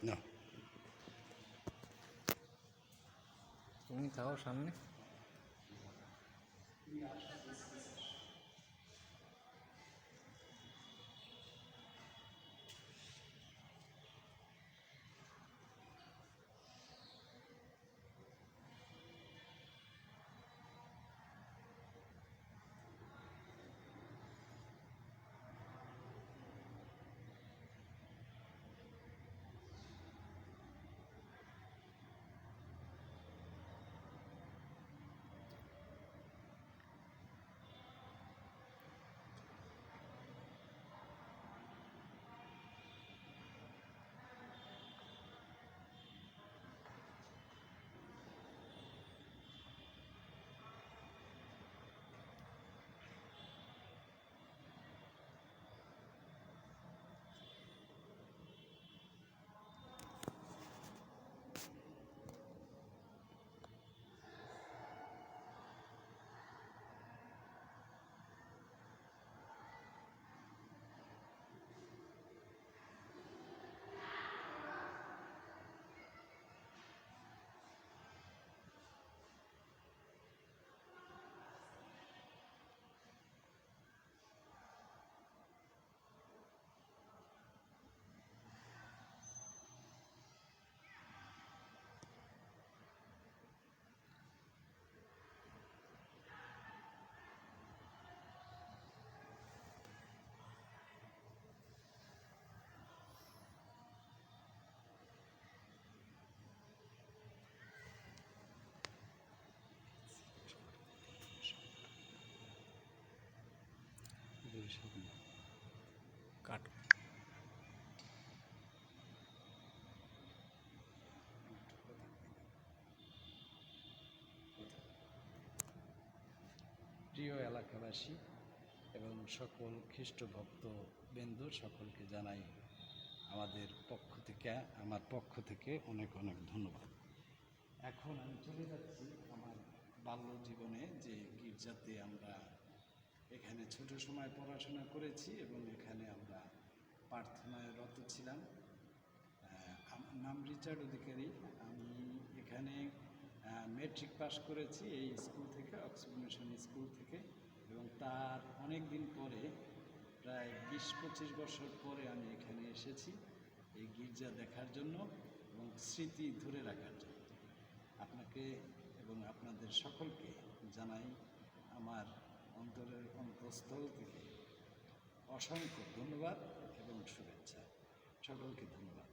না, তুমি থাও সামনে। কাট। প্রিয় এলাকাবাসী এবং সকল খ্রিস্ট ভক্তবৃন্দ, সকলকে জানাই আমার পক্ষ থেকে অনেক অনেক ধন্যবাদ। এখন আমি চলে যাচ্ছি আমার বাল্য জীবনে, যে গির্জাতে আমরা এখানে ছোট সময় পড়াশোনা করেছি এবং এখানে আমরা প্রার্থনায় রত ছিলাম। আমার নাম রিচার্ড অধিকারী। আমি এখানে মেট্রিক পাস করেছি এই স্কুল থেকে, অক্সফোর্ড মিশন স্কুল থেকে, এবং তার অনেক দিন পরে, প্রায় 20-25 বছর পরে আমি এখানে এসেছি এই গির্জা দেখার জন্য এবং স্মৃতি ধরে রাখার জন্য। আপনাকে এবং আপনাদের সকলকে জানাই আমার অন্তরের অন্তঃস্থল থেকে অসংখ্য ধন্যবাদ এবং শুভেচ্ছা। সকলকে ধন্যবাদ।